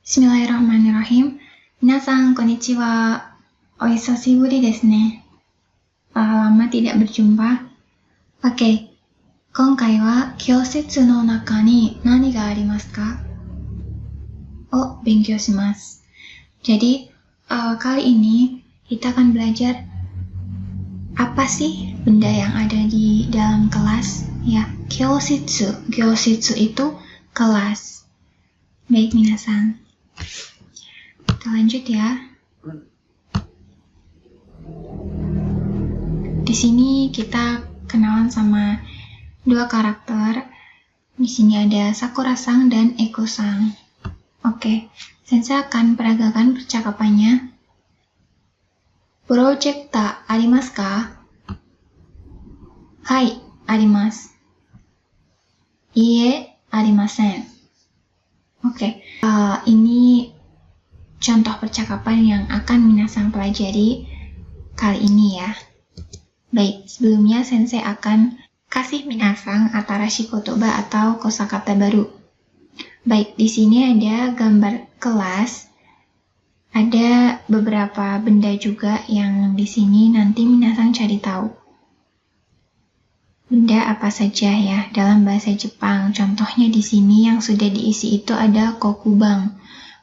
Bismillahirrahmanirrahim. Minasan, konnichiwa. Ohisashiburi desu ne. Lama tidak berjumpa. Oke. Konkai wa kyosetsu no naka ni nani ga arimasu ka? Benkyou shimasu. Jadi, kali ini kita akan belajar apa sih benda yang ada di dalam kelas? Ya, kyosetsu. Kyosetsu itu kelas. Baik, minasan. Kita lanjut ya. Di sini kita kenalan sama dua karakter. Di sini ada Sakura-san dan Eko-san. Oke, sensei akan peragakan percakapannya. Projector arimasu ka? Hai, arimasu. Iie, arimasen. Oke, ini contoh percakapan yang akan minasan pelajari kali ini ya. Baik, sebelumnya sensei akan kasih minasan atarashi kotoba atau kosakata baru. Baik, di sini ada gambar kelas. Ada beberapa benda juga yang di sini nanti minasan cari tahu. Benda apa saja ya dalam bahasa Jepang. Contohnya di sini yang sudah diisi itu ada kokubang.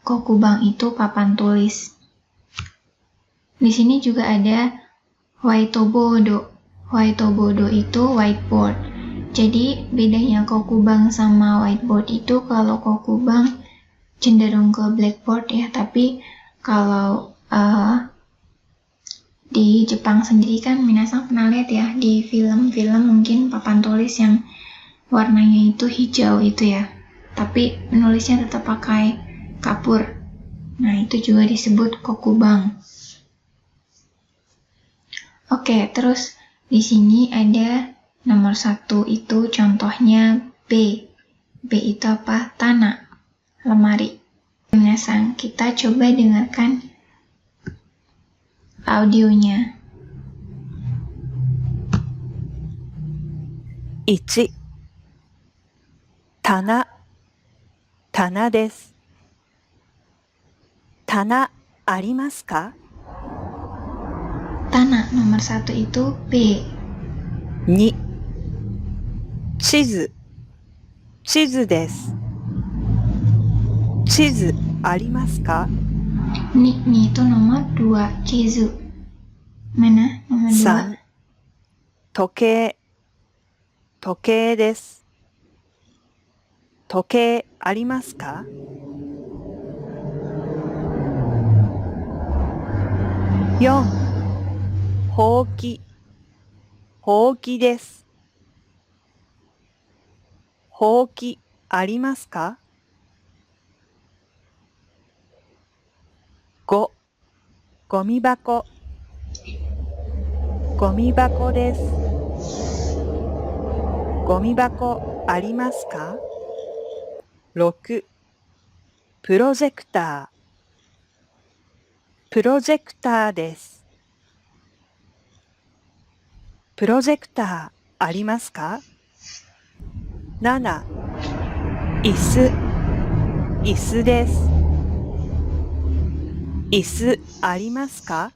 Kokubang itu papan tulis. Di sini juga ada whiteboard. Whiteboard itu whiteboard. Jadi bedanya kokubang sama whiteboard itu kalau kokubang cenderung ke blackboard ya, tapi kalau di Jepang sendiri kan minasan pernah lihat ya di film-film mungkin papan tulis yang warnanya itu hijau itu ya, tapi penulisnya tetap pakai kapur. Nah, itu juga disebut kokubang. Oke, terus di sini ada nomor 1 itu contohnya B. B itu apa? Tanah, lemari. Minasan, kita coba dengarkan audionya. 1. 棚、棚です。棚ありますか？ Tanah nomor 1 itu B. 2. 地図、地図です。地図ありますか？ Ni itu nomor 2, Chizu. Mana nomor 2? 3. 時計、時計です。時計ありますか？ 4. ほうき、ほうきです。ほうきありますか？ 5. ゴミ箱、ゴミ箱です。ゴミ箱ありますか？ 6. プロジェクター、プロジェクターです。プロジェクターありますか？ 7. 椅子、椅子です。椅子ありますか？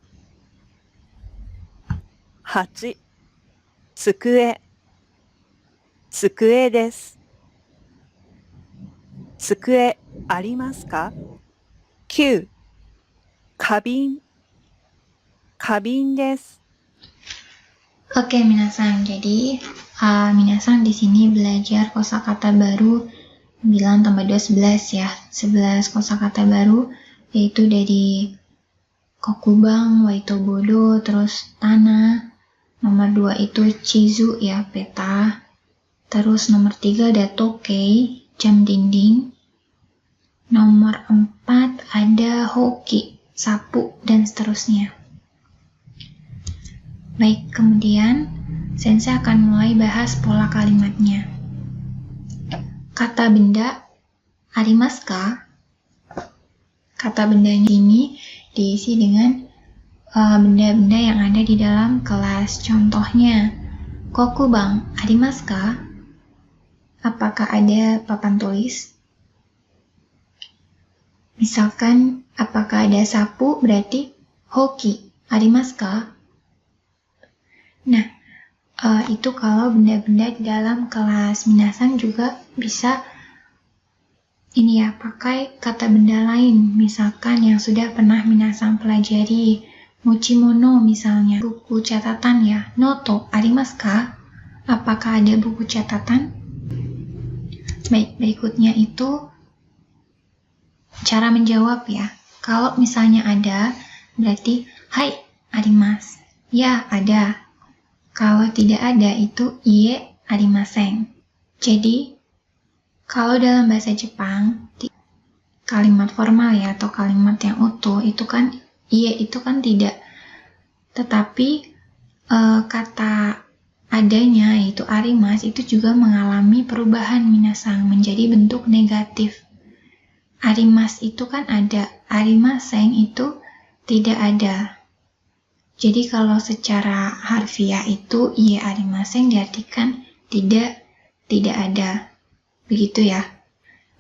8. 机、机です。机ありますか？ 9. 花瓶、花瓶です。 Oke, minasan. Jadi, minasan di sini belajar kosakata baru 9 tambah 2, 11 ya. 11 kosakata baru, yaitu dari kokubang, whiteboard, terus tanah. Nomor 2 itu chizu ya, peta. Terus nomor 3 ada tokei, jam dinding. Nomor 4 ada hoki, sapu, dan seterusnya. Baik, kemudian sensei akan mulai bahas pola kalimatnya. Kata benda, arimasu ka? Kata bendanya ini diisi dengan benda-benda yang ada di dalam kelas. Contohnya, kokubang, arimasu ka? Apakah ada papan tulis? Misalkan, apakah ada sapu berarti hoki, arimasu ka? Nah, itu kalau benda-benda di dalam kelas. Minasan juga bisa ini ya, pakai kata benda lain. Misalkan yang sudah pernah minasan pelajari, mochimono misalnya, buku catatan ya. Noto arimasu ka? Apakah ada buku catatan? Baik, berikutnya itu cara menjawab ya. Kalau misalnya ada, berarti hai, arimasu. Ya, ada. Kalau tidak ada itu ie, arimasen. Jadi, kalau dalam bahasa Jepang, kalimat formal ya, atau kalimat yang utuh, itu kan ie itu kan tidak. Tetapi, kata adanya yaitu arimas itu juga mengalami perubahan minasang menjadi bentuk negatif. Arimas itu kan ada, arimaseng itu tidak ada. Jadi kalau secara harfiah itu ie arimaseng diartikan tidak ada. Begitu ya.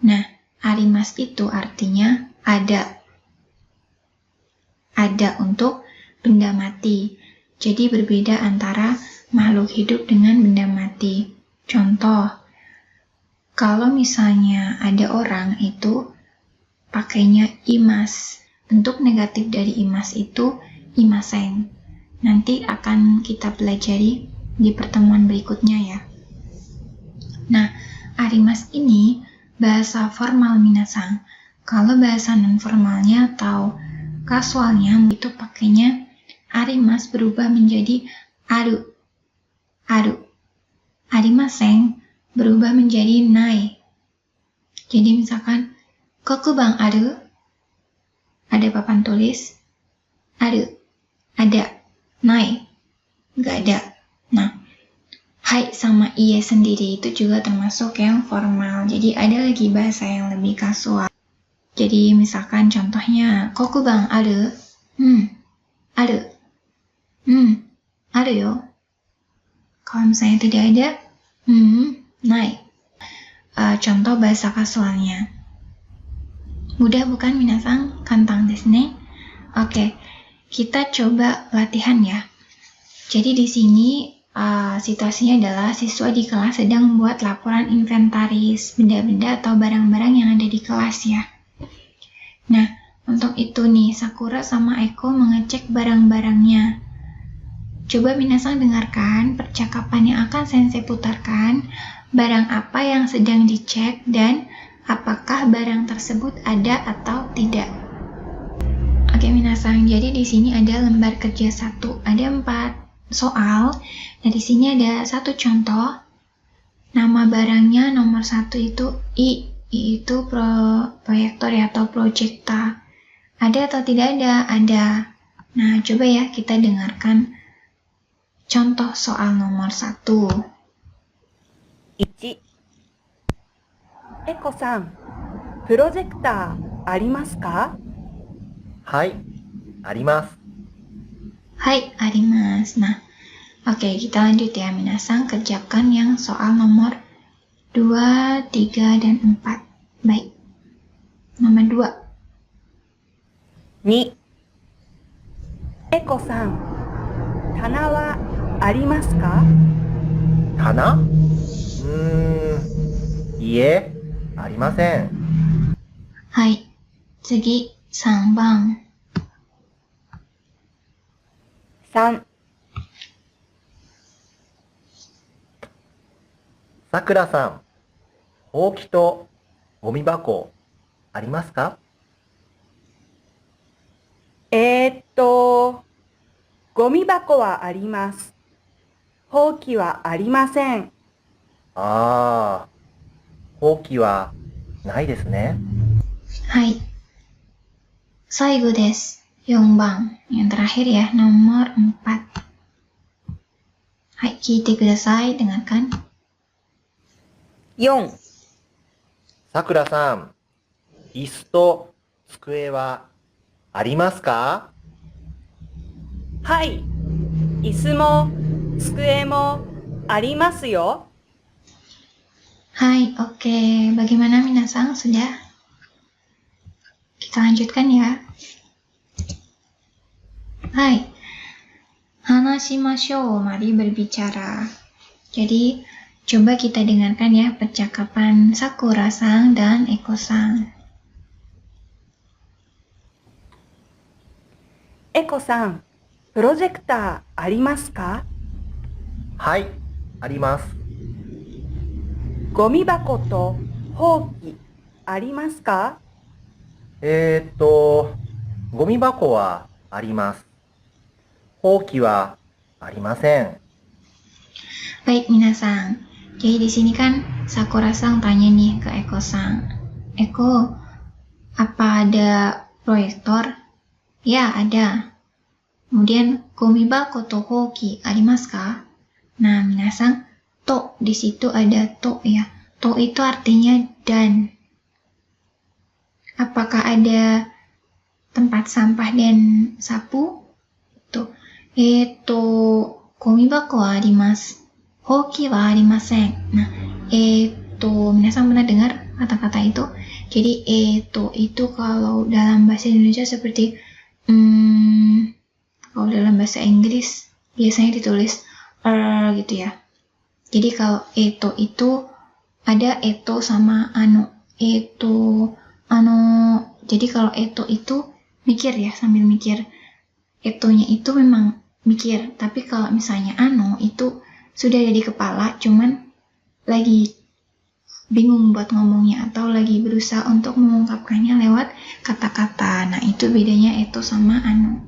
Nah, arimas itu artinya ada. Ada untuk benda mati. Jadi berbeda antara makhluk hidup dengan benda mati. Contoh, kalau misalnya ada orang itu pakainya imas. Bentuk negatif dari imas itu imaseng. Nanti akan kita pelajari di pertemuan berikutnya ya. Nah, arimas ini bahasa formal minasang. Kalau bahasa non-formalnya atau kasualnya itu pakainya arimas berubah menjadi aru. Arimaseng berubah menjadi nai. Jadi misalkan kokubang aru, ada papan tulis, aru, ada, nai, nggak ada. Nah, hai sama iye sendiri itu juga termasuk yang formal. Jadi ada lagi bahasa yang lebih kasual. Jadi misalkan contohnya kokubang aru, aru, aru yo. Kalau misalnya tidak ada, nai. Contoh bahasa kasualnya. Mudah bukan minasang? Kantang desu ne? Oke, kita coba latihan ya. Jadi di sini situasinya adalah siswa di kelas sedang membuat laporan inventaris benda-benda atau barang-barang yang ada di kelas ya. Nah, untuk itu nih, Sakura sama Eko mengecek barang-barangnya. Coba minasang dengarkan percakapan yang akan sensei putarkan, barang apa yang sedang dicek dan apakah barang tersebut ada atau tidak. Oke minasang, jadi di sini ada lembar kerja 1, ada 4 soal. Nah di sini ada satu contoh. Nama barangnya nomor 1 itu I itu proyektor ya, atau projecta. Ada atau tidak ada? Ada. Nah coba ya kita dengarkan contoh soal nomor 1. 1、エコさん、プロジェクターありますか？はい、あります。Hai, arimas. Nah, oke kita lanjut ya minasang, kerjakan yang soal nomor 2, 3, dan 4. Baik. Nomor 2. 2、エコさん、棚はありますか？棚？いえ、ありません。はい。次、3番。3、さくらさん、ほうきとゴミ箱ありますか？ゴミ箱はあります。ほうきはありません。ああ、ほうきはないですね。はい。最後です。4番。Yang terakhir ya, nomor 4. はい、聞いてください。dengarkan. 4、さくらさん、椅子と机はありますか？はい、椅子も机もありますよ。Hai, oke. Bagaimana minasang? Sudah? Kita Kita lanjutkan ya. Hai. Hanashimashou, mari berbicara. Jadi, coba kita dengarkan ya percakapan Sakura-san dan Eko-san. エコさん、プロジェクターありますか？はい、あります。ゴミ箱とほうきありますか？ゴミ箱はあります。ほうきはありません。 Baik, Minasang. Jadi di sini kan Sakura-san tanya nih ke Eko-san. Eko, apa ada proyektor? Ya, ada. Kemudian, gomibako to hoki arimasu ka? Nah, Minasang, to di situ ada to ya. To itu artinya dan. Apakah ada tempat sampah dan sapu? Tuh. Gomibako wa arimasu. Hoki wa arimasen. Nah, Minasang pernah dengar kata-kata itu? Jadi, itu kalau dalam bahasa Indonesia seperti kalau dalam bahasa Inggris biasanya ditulis gitu ya. Jadi kalau itu ada sama ano. Jadi kalau itu mikir ya, sambil mikir. Nya itu memang mikir, tapi kalau misalnya ano itu sudah ada di kepala, cuman lagi bingung buat ngomongnya atau lagi berusaha untuk mengungkapkannya lewat kata-kata. Nah, itu bedanya sama ano.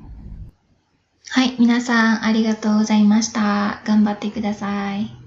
Hai, minasang arigatou gozaimashita. Ganbatte kudasai.